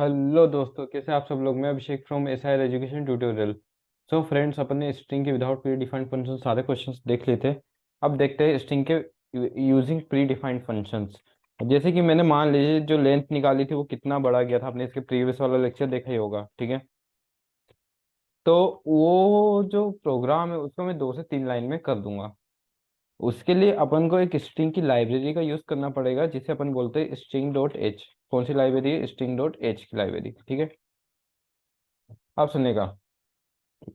Hello दोस्तों, कैसे आप सब लोग। मैं Abhishek from S higher education tutorial. So friends, अपन ने स्ट्रिंग के विदाउट प्री डिफाइंड फंक्शन सारे क्वेश्चंस देख लिए थे। अब देखते हैं स्ट्रिंग के यूजिंग प्री डिफाइंड फंक्शंस। जैसे कि मैंने मान लीजिए जो लेंथ निकाली थी वो कितना बड़ा गया था, आपने इसके प्रीवियस वाला लेक्चर देखा ही होगा, ठीक है। तो वो जो प्रोग्राम है उसको मैं 2 से 3 लाइन में कर दूंगा। उसके लिए अपन को एक स्ट्रिंग की लाइब्रेरी का यूज करना पड़ेगा जिसे अपन बोलते हैं स्ट्रिंग डॉट एच। कौन सी लाइब्रेरी है? स्ट्रिंग डॉट एच की लाइब्रेरी, ठीक है। आप सुनेगा,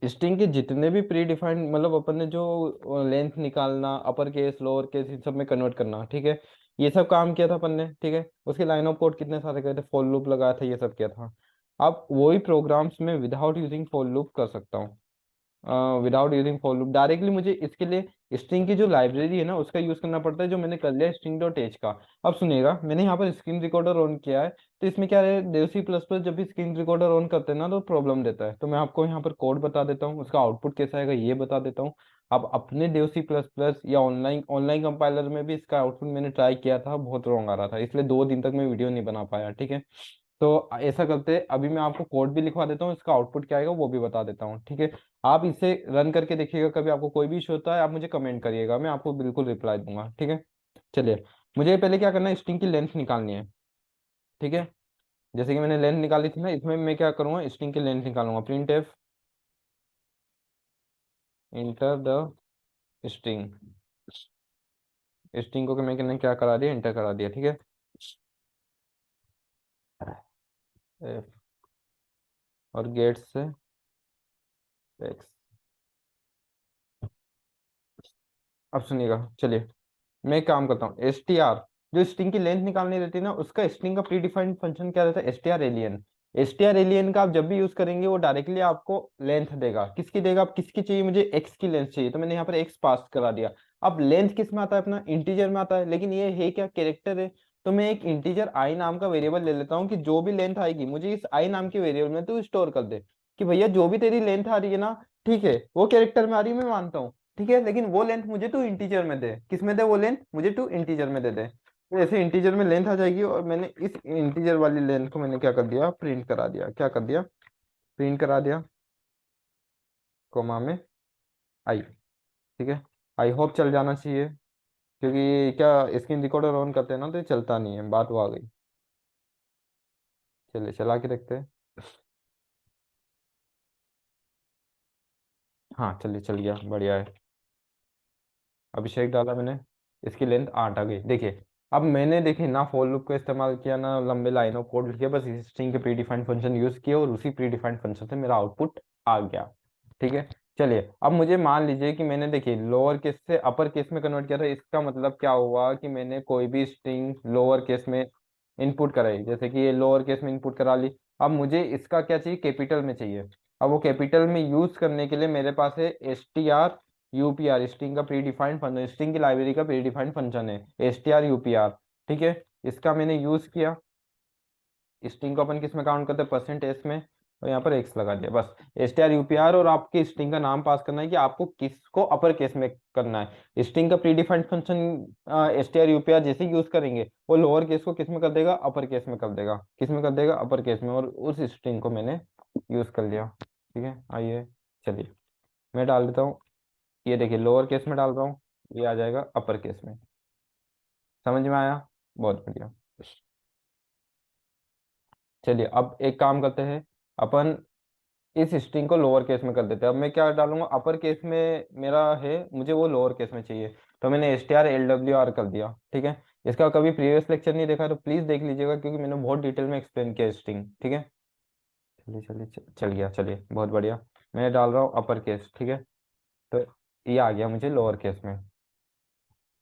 स्ट्रिंग के जितने भी प्री डिफाइंड, मतलब अपन ने जो लेंथ निकालना, upper case lower case in सब में कन्वर्ट करना, ठीक है। ये सब काम किया था अपन ने, ठीक है। उसके लाइन ऑफ कोड कितने सारे गए थे, फॉर लूप लगाया था, ये सब किया था। अब वही प्रोग्राम्स में विदाउट यूजिंग फॉर लूप कर सकता हूँ। Without using for loop directly मुझे इसके लिए स्ट्रिंग की जो लाइब्रेरी है ना उसका यूज करना पड़ता है, जो मैंने कर लिया स्ट्रिंग डॉट एच का। अब सुनिएगा, मैंने यहाँ पर स्क्रीन रिकॉर्डर ऑन किया है। तो इसमें क्या है, डेव सी प्लस प्लस जब भी स्क्रीन रिकॉर्डर ऑन करते हैं ना तो प्रॉब्लम देता है। तो मैं आपको यहाँ पर कोड बता देता हूँ, उसका आउटपुट कैसा आएगा ये बता देता हूँ। अब अपने डेव सी प्लस प्लस या ऑनलाइन ऑनलाइन कंपाइलर में भी इसका आउटपुट मैंने ट्राई किया था, बहुत रॉन्ग आ रहा था, इसलिए 2 दिन तक मैं वीडियो नहीं बना पाया, ठीक है। तो ऐसा करते हैं, अभी मैं आपको कोड भी लिखवा देता हूँ, इसका आउटपुट क्या आएगा वो भी बता देता हूँ, ठीक है। आप इसे रन करके देखिएगा, कभी आपको कोई भी इशू होता है आप मुझे कमेंट करिएगा, मैं आपको बिल्कुल रिप्लाई दूंगा, ठीक है। चलिए, मुझे पहले क्या करना है, स्ट्रिंग की लेंथ निकालनी है, ठीक है। जैसे कि मैंने लेंथ निकाली थी ना, इसमें मैं क्या करूँगा, स्ट्रिंग की लेंथ निकालूंगा। Print F enter the string. String को मैंने क्या करा दिया, इंटर करा दिया, ठीक है। F, और गेट से एक्स। अब सुनिएगा, चलिए मैं एक काम करता हूँ, एस टी आर, जो स्ट्रिंग की लेंथ निकालनी रहती है ना उसका स्ट्रिंग का प्री डिफाइंड फंक्शन क्या रहता है, S T are alien. S T are alien का आप जब भी यूज करेंगे वो डायरेक्टली आपको लेंथ देगा। किसकी देगा? आप किसकी चाहिए? मुझे एक्स की लेंथ चाहिए, तो मैंने यहाँ पर एक्स पास करा दिया। अब लेंथ किस में आता है? अपना इंटीजर में आता है, लेकिन ये है क्या, कैरेक्टर है। तो मैं एक इंटीजर आई नाम का वेरिएबल ले लेता हूँ कि जो भी लेंथ आएगी मुझे इस आई नाम के वेरिएबल में तू स्टोर कर दे। कि भैया जो भी तेरी लेंथ आ रही है ना, ठीक है, वो कैरेक्टर में आ रही है, मैं मानता हूँ, ठीक है, लेकिन वो लेंथ मुझे तू इंटीजर में दे। किस में दे? वो लेंथ मुझे तू इंटीजर में दे दे। तो ऐसे इंटीजर में लेंथ आ जाएगी, और मैंने इस इंटीजर वाली लेंथ को मैंने क्या कर दिया, प्रिंट करा दिया। क्या कर दिया? प्रिंट करा दिया, कोमा में आई, ठीक है। आई होप चल जाना चाहिए, क्योंकि क्या स्क्रीन रिकॉर्डर ऑन करते हैं ना तो ये चलता नहीं है, बात वो आ गई। चलिए चला के देखते हैं। हाँ चलिए, चल गया, बढ़िया है। अभिषेक डाला मैंने, इसकी लेंथ 8 आ गई, देखिए। अब मैंने देखिए ना फॉर लूप का इस्तेमाल किया ना लंबे लाइन ऑफ कोड लिखे, बस इस स्ट्रिंग के प्री डिफाइंड फंक्शन यूज किए और उसी प्री डिफाइंड फंक्शन से मेरा आउटपुट आ गया, ठीक है। चलिए, अब मुझे मान लीजिए कि मैंने देखिए लोअर केस से अपर केस में कन्वर्ट किया था। इसका मतलब क्या हुआ कि मैंने कोई भी स्ट्रिंग लोअर केस में इनपुट कराई, जैसे कि ये लोअर केस में इनपुट करा ली। अब मुझे इसका क्या चाहिए, कैपिटल में चाहिए। अब वो कैपिटल में यूज करने के लिए मेरे पास है S T are UPR, string का प्री डिफाइंड फंक्शन, स्ट्रिंग की लाइब्रेरी का प्री डिफाइंड फंक्शन है एस टी आर यूपीआर, ठीक है। इसका मैंने यूज किया। स्ट्रिंग को अपन किस में काउंट करते हैं, परसेंट एस में, और यहाँ पर एक्स लगा दिया, बस। एस टी आर यूपीआर, और आपके स्ट्रिंग का नाम पास करना है कि आपको किसको अपर केस में करना है। स्ट्रिंग का pre defined function S T are UPR जैसे यूज करेंगे वो लोअर केस को किस में कर देगा, अपर केस में कर देगा। किस में कर देगा? अपर केस में, और उस स्ट्रिंग को मैंने यूज कर लिया, ठीक है। आइए, चलिए मैं डाल देता हूँ। ये देखिए लोअर केस में डाल रहा हूँ, ये आ जाएगा अपर केस में। समझ में आया? बहुत बढ़िया। चलिए अब एक काम करते हैं, अपन इस स्ट्रिंग को लोअर केस में कर देते हैं। अब मैं क्या डालूंगा, अपर केस में मेरा है, मुझे वो लोअर केस में चाहिए। तो मैंने S T R L W R कर दिया, ठीक है। इसका कभी प्रीवियस लेक्चर नहीं देखा तो प्लीज देख लीजिएगा, क्योंकि मैंने बहुत डिटेल में एक्सप्लेन किया स्ट्रिंग, ठीक है। चलिए चलिए, चल गया, चलिए बहुत बढ़िया। मैं डाल रहा हूँ अपर केस, ठीक है। तो ये आ गया मुझे लोअर केस में,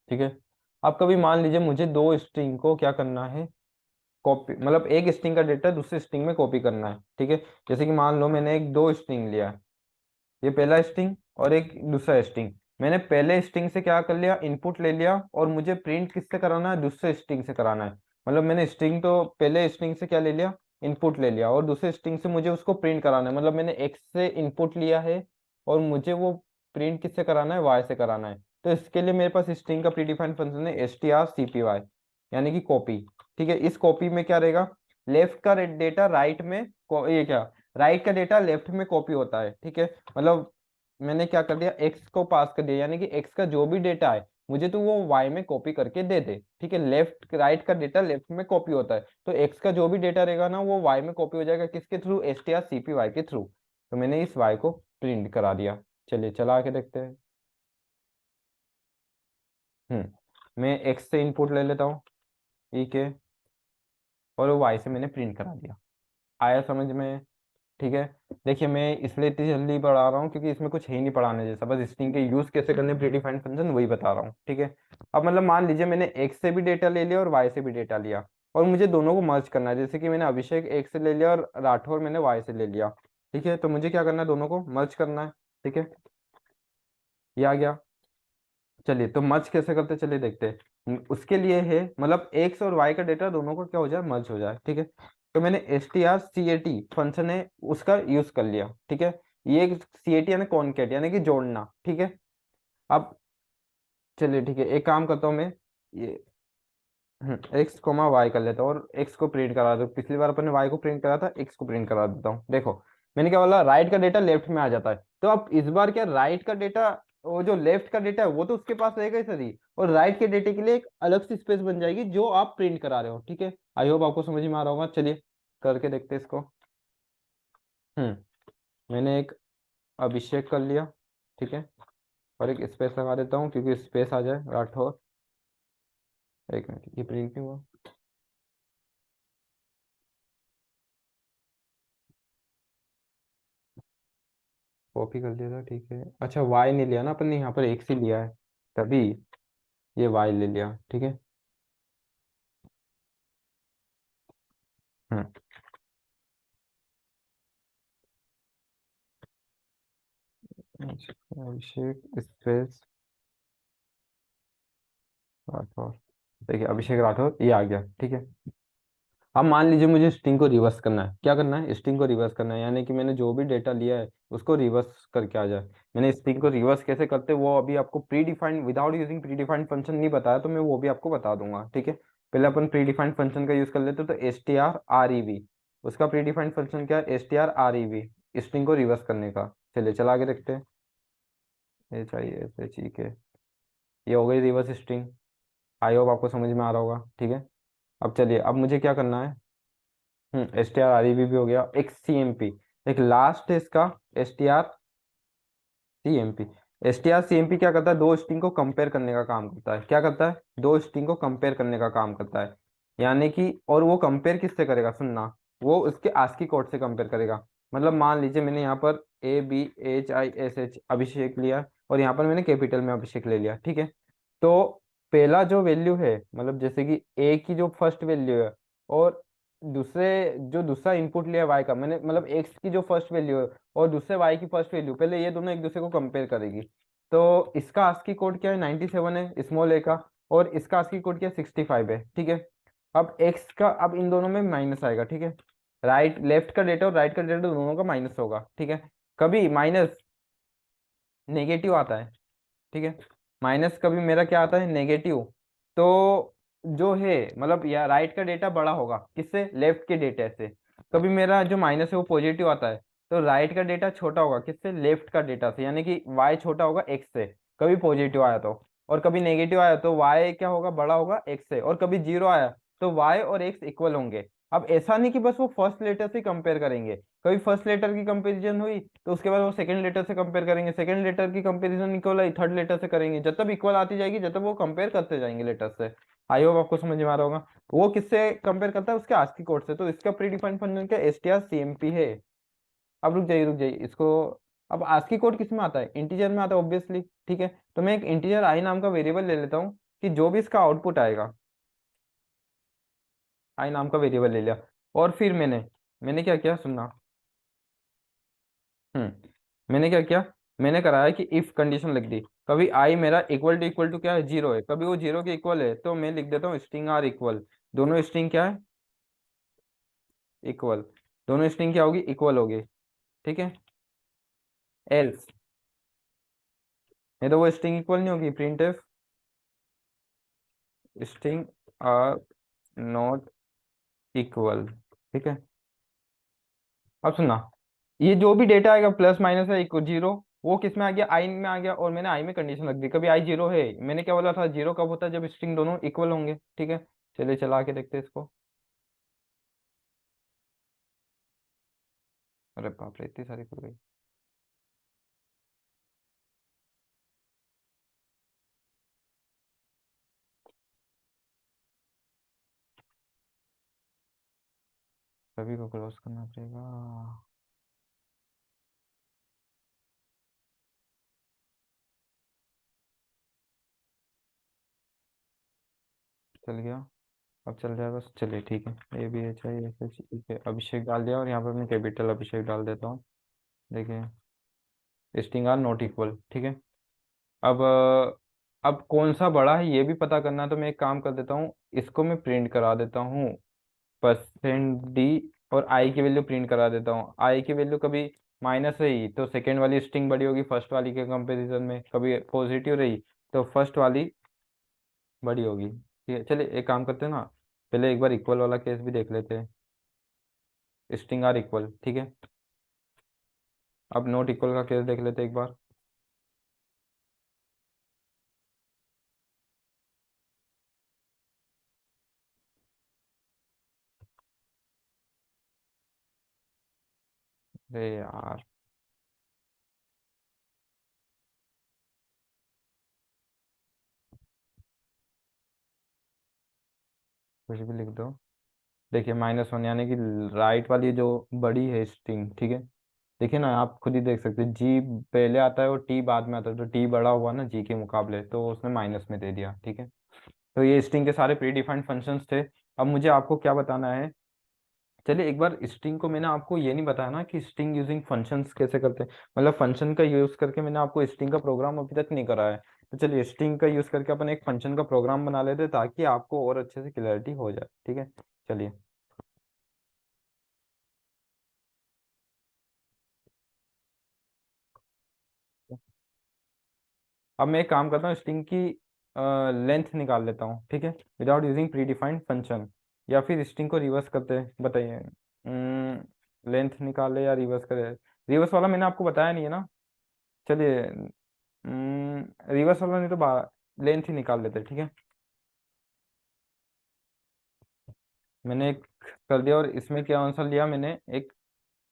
ठीक है। अब कभी मान लीजिए मुझे दो स्ट्रिंग को क्या करना है, कॉपी, मतलब एक स्ट्रिंग का डेटा दूसरे स्ट्रिंग में कॉपी करना है, ठीक है। जैसे कि मान लो मैंने एक दो स्ट्रिंग लिया, ये पहला स्ट्रिंग और एक दूसरा स्ट्रिंग। मैंने पहले स्ट्रिंग से क्या कर लिया, इनपुट ले लिया, और मुझे प्रिंट किससे कराना है, दूसरे स्ट्रिंग से कराना है। मतलब मैंने स्ट्रिंग तो पहले स्ट्रिंग से क्या ले लिया, इनपुट ले लिया, और दूसरे स्ट्रिंग से मुझे उसको प्रिंट कराना है। मतलब मैंने एक्स से इनपुट लिया है और मुझे वो प्रिंट किससे कराना है, वाई से कराना है। तो इसके लिए मेरे पास स्ट्रिंग का प्रीडिफाइंड फंक्शन है S T R C P Y, यानी कि कॉपी, ठीक है। इस कॉपी में क्या रहेगा, लेफ्ट का डेटा राइट में ये क्या, राइट का डेटा लेफ्ट में कॉपी होता है, ठीक है। मतलब मैंने क्या कर दिया, एक्स को पास कर दिया, यानी कि एक्स का जो भी डेटा है मुझे तो वो वाई में कॉपी करके दे दे, ठीक है। लेफ्ट राइट का डेटा लेफ्ट में कॉपी होता है, तो एक्स का जो भी डेटा रहेगा ना वो वाई में कॉपी हो जाएगा, किसके थ्रू, S T R C P Y के थ्रू। तो मैंने इस वाई को प्रिंट करा दिया। चलिए चला के देखते हैं। मैं एक्स से इनपुट ले लेता हूँ, ठीक है, और वो वाई से मैंने प्रिंट करा दिया। आया समझ में? ठीक है। देखिए मैं इसलिए इतनी जल्दी पढ़ा रहा हूँ क्योंकि इसमें कुछ है ही नहीं पढ़ाने जैसा, बस स्ट्रिंग के यूज कैसे करने प्रीडिफाइंड फंक्शन वही बता रहा हूँ, ठीक है। अब मतलब मान लीजिए मैंने एक्स से भी डेटा ले लिया और वाई से भी डेटा लिया, और मुझे दोनों को मर्ज करना है, जैसे कि मैंने अभिषेक एक्स से ले लिया और राठौर मैंने वाई से ले लिया, ठीक है। तो मुझे क्या करना है, दोनों को मर्ज करना है, ठीक है। ये आ गया। चलिए तो मर्ज कैसे करते चलिए देखते हैं। उसके लिए है मतलब एक्स और वाई का डेटा दोनों को क्या हो जाए, मर्ज हो जाए, ठीक है। तो मैंने S T R C A T function है उसका यूज कर लिया, ठीक है। ये सी ए टी यानी कॉनकेट यानी कि जोड़ना, ठीक है। अब चलिए ठीक है, एक काम करता हूँ मैं, ये एक्स कोमा वाई कर लेता हूँ और एक्स को प्रिंट करा दो, पिछली बार अपन ने वाई को प्रिंट करा था, एक्स को प्रिंट करा देता हूँ। देखो मैंने क्या बोला, राइट का डेटा लेफ्ट में आ जाता है, तो अब इस बार क्या राइट का डेटा, वो जो लेफ्ट का डेटा है वो तो उसके पास रहेगा ही सर ही, और राइट के डेटे के लिए एक अलग सी स्पेस बन जाएगी जो आप प्रिंट करा रहे हो, ठीक है। आई होप आपको समझ में आ रहा होगा। चलिए करके देखते हैं इसको। मैंने एक अभिषेक कर लिया, ठीक है, और एक स्पेस लगा देता हूँ क्योंकि स्पेस आ जाए राठौर। एक मिनट, ये प्रिंट नहीं हुआ। कॉपी कर दिया था, ठीक है। अच्छा वाई नहीं लिया ना अपन ने, यहाँ पर एक से लिया है तभी ये वाई ले लिया, ठीक है। हम्म अच्छा, अभिषेक स्पेस राठौर। देखिए अभिषेक राठौर ये आ गया, ठीक है। अब मान लीजिए मुझे स्ट्रिंग को रिवर्स करना है, क्या करना है, स्ट्रिंग को रिवर्स करना है, यानी कि मैंने जो भी डेटा लिया है उसको रिवर्स करके आ जाए। मैंने स्ट्रिंग को रिवर्स कैसे करते हैं वो अभी आपको pre defined without using pre defined function नहीं बताया, तो मैं वो भी आपको बता दूंगा, ठीक है। पहले अपन प्री डिफाइंड फंक्शन का यूज कर लेते हैं, तो S T R R E V, उसका प्री डिफाइंड फंक्शन क्या है, S T R R E V, string को रिवर्स करने का। चलिए चला के देखते हैं। ये चाहिए ऐसे, ठीक है। ये हो गई रिवर्स स्ट्रिंग। आई होप आपको समझ में आ रहा होगा, ठीक है। अब चलिए, अब मुझे क्या करना है, S T R R E भी हो गया, एक सी एम पी, एक लास्ट है इसका, S T R C M P. S T R C M P क्या करता है, दो स्ट्रिंग को कंपेयर करने का काम करता है। क्या करता है, दो स्ट्रिंग को कंपेयर करने का काम करता है, यानी कि, और वो कंपेयर किससे करेगा, सुनना, वो उसके आस्की कोड से कंपेयर करेगा। मतलब मान लीजिए मैंने यहाँ पर A B H I S H Abhishek लिया, और यहाँ पर मैंने कैपिटल में अभिषेक ले लिया, ठीक है। तो पहला जो वैल्यू है, मतलब जैसे कि ए की जो फर्स्ट वैल्यू है, और दूसरे जो दूसरा इनपुट लिया वाई का, मैंने मतलब एक्स की जो फर्स्ट वैल्यू है और दूसरे वाई की फर्स्ट वैल्यू, पहले ये दोनों एक दूसरे को कंपेयर करेगी। तो इसका आस्की कोड क्या है, 97 है स्मॉल ए का, और इसका आस्की कोड क्या है, 65 है, ठीक है। अब एक्स का, अब इन दोनों में माइनस आएगा, ठीक है। राइट लेफ्ट का डेटा और राइट का डेटा दोनों का माइनस होगा, ठीक है। कभी माइनस नेगेटिव आता है, ठीक है। माइनस कभी मेरा क्या आता है, नेगेटिव। तो जो है मतलब या राइट का डेटा बड़ा होगा किससे, लेफ्ट के डेटा से। कभी मेरा जो माइनस है वो पॉजिटिव आता है, तो राइट का डेटा छोटा होगा किससे, लेफ्ट का डेटा से, यानी कि वाई छोटा होगा एक्स से, कभी पॉजिटिव आया तो। और कभी नेगेटिव आया तो वाई क्या होगा, बड़ा होगा एक्स से। और कभी जीरो आया तो वाई और एक्स इक्वल होंगे। अब ऐसा नहीं कि बस वो फर्स्ट लेटर से कंपेयर करेंगे, कभी फर्स्ट लेटर की कंपैरिजन हुई तो उसके बाद वो सेकंड लेटर से कंपेयर करेंगे, सेकंड लेटर की कंपैरिजन इक्वल आई थर्ड लेटर से करेंगे, जब तक इक्वल आती जाएगी जब तक वो कंपेयर करते जाएंगे लेटर से। आई होप आपको समझ में आ रहा होगा। वो किससे कंपेयर करता है, उसके आस्की कोड से। तो इसका प्री डिफाइंड फंक्शन क्या, S T R C M P है। अब रुक जाइए इसको। अब आस्की कोड किस में आता है, इंटीजर में आता है ऑब्वियसली, ठीक है। तो मैं एक इंटीजर आई नाम का वेरिएबल ले लेता हूँ, कि जो भी इसका आउटपुट आएगा, आई नाम का वेरिएबल ले लिया। और फिर मैंने क्या किया, सुनना। मैंने क्या किया, मैंने कराया कि इफ कंडीशन लिख दी। कभी आई मेरा इक्वल टू क्या है, जीरो है, कभी वो जीरो के इक्वल है तो मैं लिख देता हूँ स्ट्रिंग आर इक्वल। दोनों स्ट्रिंग क्या है, इक्वल। दोनों स्ट्रिंग क्या होगी, इक्वल होगी, ठीक है। एल्स, नहीं तो वो स्ट्रिंग इक्वल नहीं होगी, print F string are not equal, ठीक है। अब सुनना, ये जो भी डेटा आएगा प्लस माइनस है इक्वल जीरो, वो किस में आ गया, आई में आ गया, और मैंने आई में कंडीशन रख दी, कभी आई जीरो है, मैंने क्या बोला था, जीरो कब होता है, जब स्ट्रिंग दोनों इक्वल होंगे। ठीक है, चलिए चला के देखते हैं इसको। अरे बाप रे, इतनी सारी खुल गई। सभी को क्लोज करना पड़ेगा। चल गया, अब चल जाएगा, चलिए ठीक है, ये भी है, चाहिए ऐसे, ठीक है, अभिषेक डाल दिया, और यहाँ पर मैं कैपिटल अभिषेक डाल देता हूँ। देखिए, स्ट्रिंग आर नॉट इक्वल, ठीक है। अब अब कौन सा बड़ा है ये भी पता करना है, तो मैं एक काम कर देता हूँ, इसको मैं प्रिंट करा देता हूँ, %d, और आई की वैल्यू प्रिंट करा देता हूँ। आई की वैल्यू कभी माइनस रही तो सेकेंड वाली स्ट्रिंग बड़ी होगी फर्स्ट वाली के कंपैरिजन में, कभी पॉजिटिव रही तो फर्स्ट वाली बड़ी होगी। ठीक है, चलिए एक काम करते हैं ना, पहले एक बार इक्वल वाला केस भी देख लेते हैं। स्ट्रिंग आर इक्वल, ठीक है। अब नॉट इक्वल का केस देख लेते हैं एक बार। अरे यार, कुछ भी लिख दो। देखिए -1 यानी कि राइट वाली जो बड़ी है स्ट्रिंग, ठीक है। देखिए ना, आप खुद ही देख सकते हैं, जी पहले आता है और टी बाद में आता है, तो टी बड़ा हुआ ना जी के मुकाबले, तो उसने माइनस में दे दिया। ठीक है, तो ये स्ट्रिंग के सारे प्री डिफाइंड फंक्शंस थे। अब मुझे आपको क्या बताना है, चलिए एक बार, स्ट्रिंग को मैंने आपको ये नहीं बताया ना कि स्ट्रिंग यूजिंग फंक्शंस कैसे करते हैं, मतलब फंक्शन का यूज करके मैंने आपको स्ट्रिंग का प्रोग्राम अभी तक नहीं करा है। तो चलिए स्ट्रिंग का यूज करके अपन एक फंक्शन का प्रोग्राम बना लेते हैं, ताकि आपको और अच्छे से क्लैरिटी हो जाए। ठीक है, चलिए। अब मैं एक काम करता हूँ, स्ट्रिंग की लेंथ निकाल लेता हूँ, ठीक है, without using pre defined function, या फिर स्ट्रिंग को रिवर्स करते हैं, बताइए। लेंथ निकाले या रिवर्स करे, रिवर्स वाला मैंने आपको बताया नहीं है ना। चलिए, रिवर्स वाला नहीं तो लेंथ ही निकाल लेते हैं, ठीक है। मैंने एक कर दिया, और इसमें क्या आंसर लिया मैंने, एक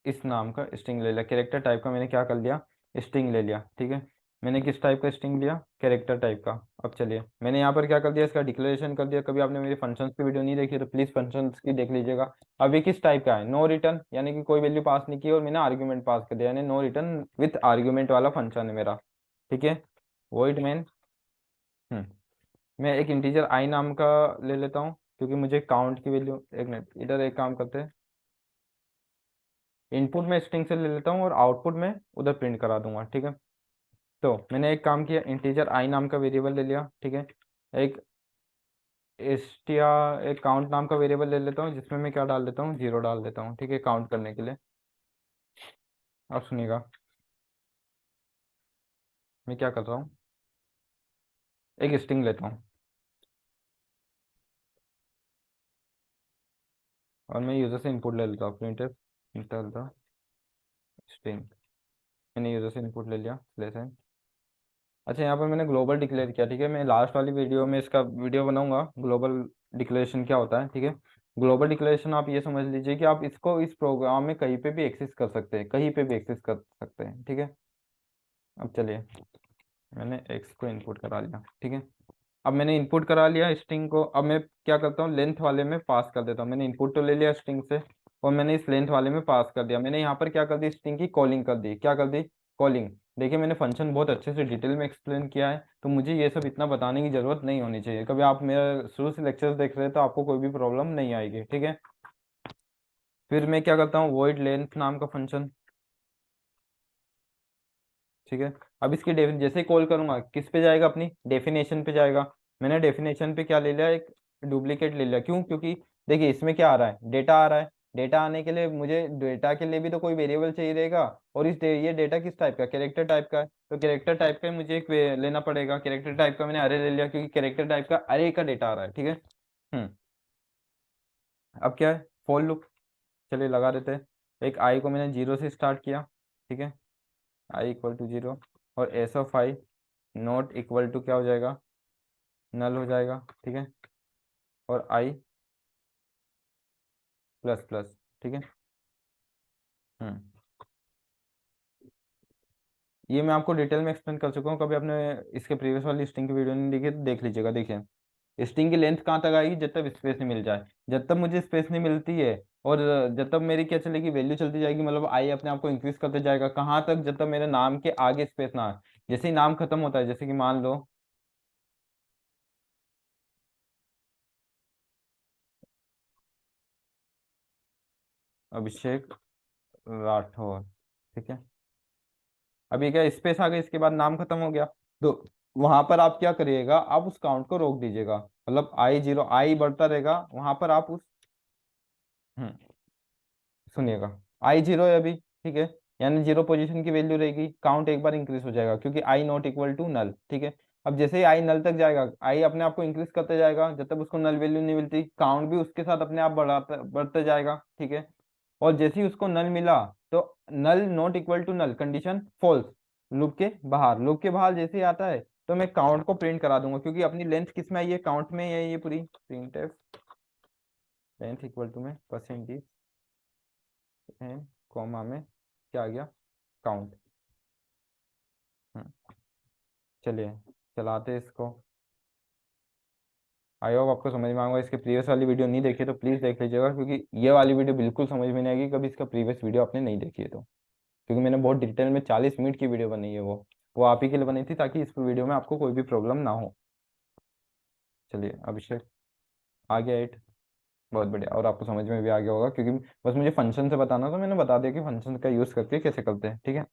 इस नाम का स्ट्रिंग ले लिया, कैरेक्टर टाइप का मैंने क्या कर लिया, स्ट्रिंग ले लिया। ठीक है, मैंने किस टाइप का स्ट्रिंग लिया, कैरेक्टर टाइप का। अब चलिए, मैंने यहाँ पर क्या कर दिया, इसका डिक्लेरेशन कर दिया। कभी आपने मेरी फंक्शंस की वीडियो नहीं देखी तो प्लीज फंक्शंस की देख लीजिएगा। अब ये किस टाइप का है, नो रिटर्न, यानी कि कोई वैल्यू पास नहीं की, और मैंने आर्ग्यूमेंट पास कर दिया, यानी नो रिटर्न विथ आर्ग्यूमेंट वाला फंक्शन है मेरा। ठीक है, वॉइड मेन। हम्म मैं एक इंटीजर आई नाम का ले लेता हूँ, क्योंकि मुझे काउंट की वैल्यू, एक मिनट, इधर एक काम करते हैं, इनपुट में स्ट्रिंग से ले लेता हूँ, और आउटपुट में उधर प्रिंट करा दूंगा। ठीक है, तो मैंने एक काम किया, इंटीजर आई नाम का वेरिएबल ले लिया। ठीक है, एक एस्टिया एक काउंट नाम का वेरिएबल ले लेता हूँ, जिसमें मैं क्या डाल देता हूँ, जीरो डाल देता हूँ। ठीक है, काउंट करने के लिए। अब सुनिएगा, मैं क्या कर रहा हूँ, एक स्ट्रिंग लेता हूँ, और मैं यूजर से इनपुट ले लेता हूँ, प्रिंटफ इंटर द स्ट्रिंग। मैंने यूजर से इनपुट ले लिया, लेसन। अच्छा, यहाँ पर मैंने ग्लोबल डिक्लेयर किया। ठीक है, मैं लास्ट वाली वीडियो में इसका वीडियो बनाऊंगा, ग्लोबल डिक्लेरेशन क्या होता है। ठीक है, ग्लोबल डिक्लेरेशन आप ये समझ लीजिए कि आप इसको इस प्रोग्राम में कहीं पे भी एक्सेस कर सकते हैं, कहीं पे भी एक्सेस कर सकते हैं। ठीक है, अब चलिए, मैंने एक्स को इनपुट करा लिया। ठीक है, अब मैंने इनपुट करा लिया स्ट्रिंग को, अब मैं क्या करता हूँ, लेंथ वाले में पास कर देता हूँ। मैंने इनपुट तो ले लिया स्ट्रिंग से, और मैंने इस लेंथ वाले में पास कर दिया। मैंने यहाँ पर क्या कर दी, स्ट्रिंग की कॉलिंग कर दी, क्या कर दी, कॉलिंग। देखिए, मैंने फंक्शन बहुत अच्छे से डिटेल में एक्सप्लेन किया है, तो मुझे ये सब इतना बताने की जरूरत नहीं होनी चाहिए। कभी आप मेरा शुरू से लेक्चर्स देख रहे हैं तो आपको कोई भी प्रॉब्लम नहीं आएगी। ठीक है, फिर मैं क्या करता हूँ, वॉइड लेंथ नाम का फंक्शन। ठीक है, अब इसकी जैसे ही कॉल करूंगा, किस पे जाएगा, अपनी डेफिनेशन पे जाएगा। मैंने डेफिनेशन पे क्या ले लिया, एक डुप्लीकेट ले लिया। क्यों, क्योंकि देखिए इसमें क्या आ रहा है, डेटा आ रहा है, डेटा आने के लिए मुझे डेटा के लिए भी तो कोई वेरिएबल चाहिए रहेगा, और ये डेटा किस टाइप का, कैरेक्टर टाइप का है, तो कैरेक्टर टाइप का ही मुझे एक लेना पड़ेगा। कैरेक्टर टाइप का मैंने अरे ले लिया, क्योंकि कैरेक्टर टाइप का अरे का डेटा आ रहा है। ठीक है। हम्म अब क्या है, फॉर लूप। चलिए लगा देते हैं। एक आई को मैंने 0 से स्टार्ट किया, ठीक है, आई इक्वल टू 0, और S of I not equal to क्या हो जाएगा, नल हो जाएगा, ठीक है, और आई प्लस प्लस, ठीक है। हम्म ये मैं आपको डिटेल में एक्सप्लेन कर चुका हूँ, कभी आपने इसके प्रीवियस वाली स्ट्रिंग की वीडियो नहीं देखी तो देख लीजिएगा। देखिए स्ट्रिंग की लेंथ कहाँ तक आएगी, जब तक स्पेस नहीं मिल जाए, जब तक मुझे स्पेस नहीं मिलती है, और जब तक मेरी क्या चलेगी, वैल्यू चलती जाएगी, मतलब आई अपने आप को इंक्रीज करते जाएगा, कहाँ तक, जब तक मेरे नाम के आगे स्पेस ना आए। जैसे ही नाम खत्म होता है, जैसे कि मान लो अभिषेक राठौर, ठीक है, अभी क्या स्पेस आ गई, इसके बाद नाम खत्म हो गया, तो वहां पर आप क्या करिएगा, आप उस काउंट को रोक दीजिएगा, मतलब आई 0, आई बढ़ता रहेगा, वहां पर आप उस, हम्म सुनिएगा, आई 0 है अभी, ठीक है, यानी 0 पोजीशन की वैल्यू रहेगी, काउंट एक बार इंक्रीज हो जाएगा, क्योंकि आई नॉट इक्वल टू नल, ठीक है। अब जैसे ही आई नल तक जाएगा, आई अपने आप को इंक्रीज करते जाएगा, जब तक उसको नल वैल्यू नहीं मिलती, काउंट भी उसके साथ अपने आप बढ़ाता बढ़ते जाएगा, ठीक है। और जैसे ही उसको नल मिला, तो null not equal to null, condition false, loop के बाहर, लूप के बाहर जैसे ही आता है, तो मैं काउंट को प्रिंट करा दूंगा, क्योंकि अपनी लेंथ किस में आई है, काउंट में है ये पूरी, प्रिंट लेंथ इक्वल टू में परसेंटेज है, कॉमा में क्या आ गया, काउंट। चलिए चलाते हैं इसको। आई होप आपको समझ में आऊंगा, इसके प्रीवियस वाली वीडियो नहीं देखी तो प्लीज़ देख लीजिएगा, क्योंकि ये वाली वीडियो बिल्कुल समझ में नहीं आएगी कभी इसका प्रीवियस वीडियो आपने नहीं देखी है तो, क्योंकि मैंने बहुत डिटेल में 40 मिनट की वीडियो बनाई है, वो आप ही के लिए बनी थी, ताकि इस वीडियो में आपको कोई भी प्रॉब्लम ना हो। चलिए अभिषेक आ गया 8, बहुत बढ़िया, और आपको समझ में भी आ गया होगा, क्योंकि बस मुझे फंक्शन से बताना, तो मैंने बता दिया कि फंक्शन का यूज़ करके कैसे करते हैं, ठीक है।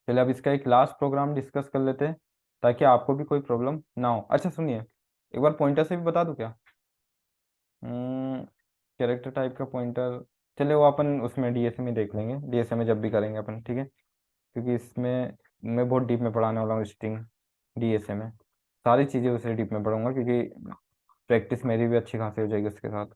चलिए अब इसका एक लास्ट प्रोग्राम डिस्कस कर लेते हैं, ताकि आपको भी कोई प्रॉब्लम ना हो। अच्छा सुनिए, एक बार पॉइंटर से भी बता दूं क्या, कैरेक्टर टाइप का पॉइंटर, चलिए वो अपन उसमें डीएसए में देख लेंगे, डीएसए में जब भी करेंगे अपन, ठीक है, क्योंकि इसमें मैं बहुत डीप में पढ़ाने वाला हूँ स्ट्रिंग, डीएसए में सारी चीज़ें उसे डीप में पढ़ूंगा, क्योंकि प्रैक्टिस मेरी भी अच्छी खासी हो जाएगी उसके साथ।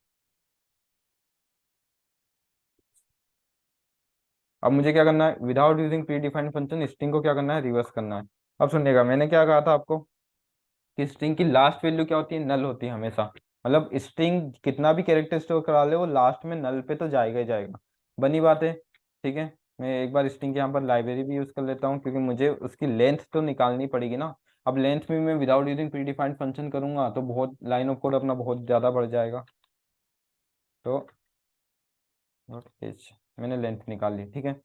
अब मुझे क्या करना है, without using pre defined function string को क्या करना है, रिवर्स करना है। अब सुनिएगा, मैंने क्या कहा था आपको, कि स्ट्रिंग की लास्ट वैल्यू क्या होती है, नल होती है हमेशा, मतलब स्ट्रिंग कितना भी कैरेक्टर स्टोर करा ले, वो लास्ट में नल पे तो जाएगा ही जाएगा, बनी बात है, ठीक है। मैं एक बार स्ट्रिंग के यहाँ पर लाइब्रेरी भी यूज कर लेता हूँ, क्योंकि मुझे उसकी लेंथ तो निकालनी पड़ेगी ना। अब लेंथ में मैं without using pre defined function करूंगा, तो बहुत लाइन ऑफ कोड अपना बहुत ज्यादा बढ़ जाएगा, तो नॉट एच, मैंने लेंथ निकाल ली, ठीक है।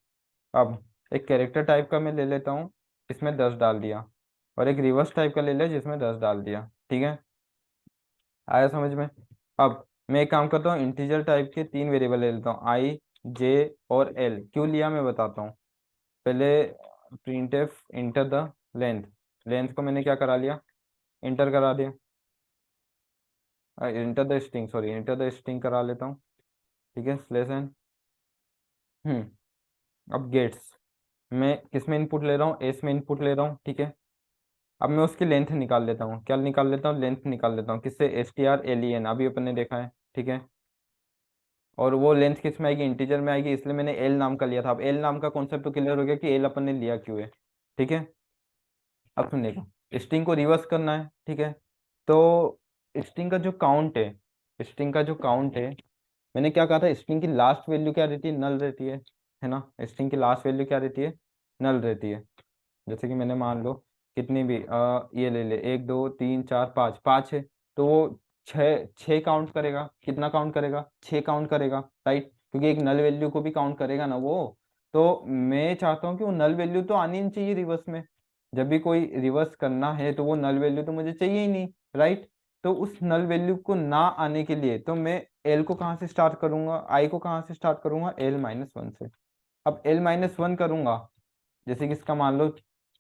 अब एक कैरेक्टर टाइप का मैं ले लेता हूँ, इसमें 10 डाल दिया, और एक रिवर्स टाइप का ले लिया जिसमें 10 डाल दिया, ठीक है, आया समझ में। अब मैं एक काम करता हूँ, इंटीजर टाइप के 3 वेरिएबल ले लेता हूँ, आई, जे और एल। क्यों लिया मैं बताता हूँ, पहले printf enter the length, length को मैंने क्या करा लिया, इंटर करा दिया, enter the string, sorry enter the string करा लेता हूँ, ठीक है, स्लेश एन। अब गेट्स, मैं किस में इनपुट ले रहा हूँ, एस में इनपुट ले रहा हूँ, ठीक है। अब मैं उसकी लेंथ निकाल लेता हूँ, क्या निकाल लेता हूँ, लेंथ निकाल लेता हूँ, किससे, S T R L E N, अभी अपन ने देखा है, ठीक है। और वो लेंथ किस में आएगी, इंटीजर में आएगी, इसलिए मैंने एल नाम का लिया था। अब एल नाम का कॉन्सेप्ट तो क्लियर हो गया कि एल अपन ने लिया क्यों है, ठीक है। अब सुनिएगा, स्ट्रिंग को रिवर्स करना है, ठीक है, तो स्ट्रिंग का जो काउंट है, स्ट्रिंग का जो काउंट है, मैंने क्या कहा था, स्ट्रिंग की लास्ट वैल्यू क्या रहती है, नल रहती है ना, स्ट्रिंग की लास्ट वैल्यू क्या रहती है, नल रहती है। जैसे कि मैंने मान लो कितनी भी ये ले ले, 1 2 3 4 5, 5 है, तो वो छः छः काउंट करेगा, कितना काउंट करेगा, 6 काउंट करेगा, राइट, क्योंकि एक नल वैल्यू को भी काउंट करेगा ना वो। तो मैं चाहता हूँ कि वो नल वैल्यू तो आनी नहीं चाहिए रिवर्स में, जब भी कोई रिवर्स करना है तो वो नल वैल्यू तो मुझे चाहिए ही नहीं, राइट। तो उस नल वैल्यू को ना आने के लिए, तो मैं एल को कहाँ से स्टार्ट करूंगा, आई को कहाँ से स्टार्ट करूंगा, L-1 से। अब L-1 करूंगा, जैसे कि इसका मान लो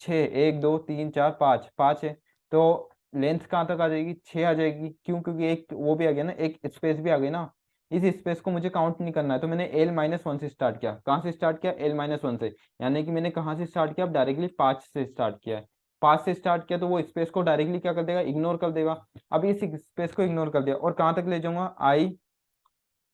6, 1 2 3 4 5, 5 है, तो लेंथ कहाँ तक आ जाएगी, 6 आ जाएगी, क्यों, क्योंकि एक वो भी आ गया ना, एक स्पेस भी आ गई ना, इस स्पेस को मुझे काउंट नहीं करना है, तो मैंने L-1 से स्टार्ट किया, कहाँ से स्टार्ट किया, L-1 से, यानी कि मैंने कहाँ से स्टार्ट किया, अब डायरेक्टली 5 से स्टार्ट किया है, 5 से स्टार्ट किया, तो वो स्पेस को डायरेक्टली क्या कर देगा, इग्नोर कर देगा। अब इस स्पेस को इग्नोर कर दिया, और कहाँ तक ले जाऊंगा, आई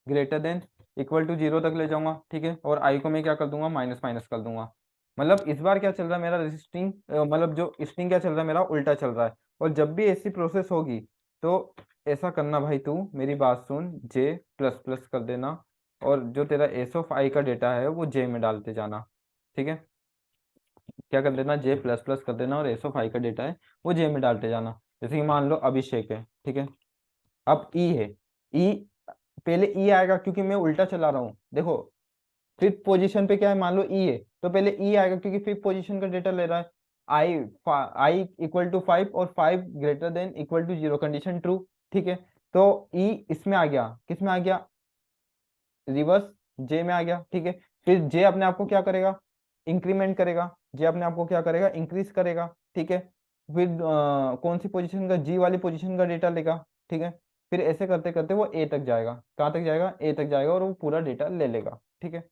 ग्रेटर देन इक्वल टू 0 तक ले जाऊंगा, ठीक है, और आई को मैं क्या कर दूंगा, माइनस माइनस कर दूंगा। मतलब इस बार क्या चल रहा है मेरा रेजिस्टिंग, मतलब जो स्ट्रिंग क्या चल रहा है मेरा उल्टा चल रहा है। और जब भी ऐसी प्रोसेस होगी तो ऐसा करना भाई, तू मेरी बात सुन, जे प्लस प्लस कर देना, और जो तेरा एस ऑफ आई का डेटा है वो जे में डालते जाना, ठीक है। क्या कर देना, जे प्लस प्लस कर देना, और एस ऑफ आई का डेटा है वो जे में डालते जाना। जैसे कि मान लो अभिषेक है, ठीक है, अब ई है, ई पहले ई आएगा क्योंकि मैं उल्टा चला रहा हूँ, देखो फिफ्थ पोजीशन पे क्या है, मान लो ई है तो पहले ई आएगा क्योंकि फिफ्थ पोजीशन का डेटा ले रहा है। आई आई इक्वल टू 5 और 5 greater than equal to 0, condition true, ठीक है। तो ई इसमें आ गया, किस में आ गया, रिवर्स जे में आ गया, ठीक है। फिर जे अपने आप को क्या करेगा, इंक्रीमेंट करेगा, जे अपने आप को क्या करेगा, इंक्रीज करेगा, ठीक है। फिर कौन सी पोजीशन का, जी वाली पोजीशन का डेटा लेगा, ठीक है। फिर ऐसे करते करते वो ए तक जाएगा, कहाँ तक जाएगा, ए तक जाएगा, और वो पूरा डेटा ले लेगा, ठीक है।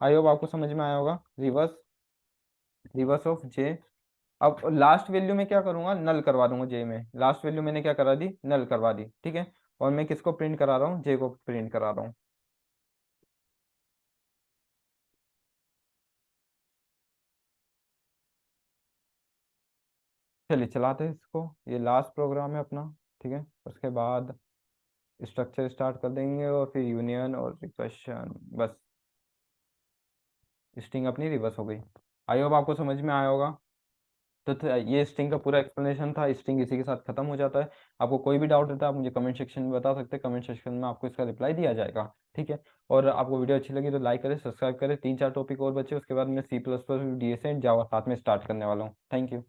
आई होप आपको समझ में आया होगा। रिवर्स, रिवर्स ऑफ जे। अब लास्ट वैल्यू में क्या करूंगा, नल करवा दूंगा जे में, लास्ट वैल्यू मैंने क्या करा दी, नल करवा दी, ठीक है। और मैं किसको प्रिंट करा रहा हूँ, जे को प्रिंट करा रहा हूँ। चलिए चलाते हैं इसको, ये लास्ट प्रोग्राम है अपना, ठीक है। उसके बाद स्ट्रक्चर स्टार्ट कर देंगे और फिर यूनियन और रिकर्शन, बस स्ट्रिंग अपनी रिवर्स हो गई। आई होप आपको समझ में आया होगा। तो ये स्ट्रिंग का पूरा एक्सप्लेनेशन था, स्ट्रिंग इसी के साथ खत्म हो जाता है। आपको कोई भी डाउट रहता है आप मुझे कमेंट सेक्शन में बता सकते हैं, कमेंट सेक्शन में आपको इसका रिप्लाई दिया जाएगा, ठीक है। और आपको वीडियो अच्छी लगी तो लाइक करें, सब्सक्राइब करें, 3 4 टॉपिक और बचे, उसके बाद मैं C plus plus, D S and Java साथ में स्टार्ट करने वाला हूँ। Thank you.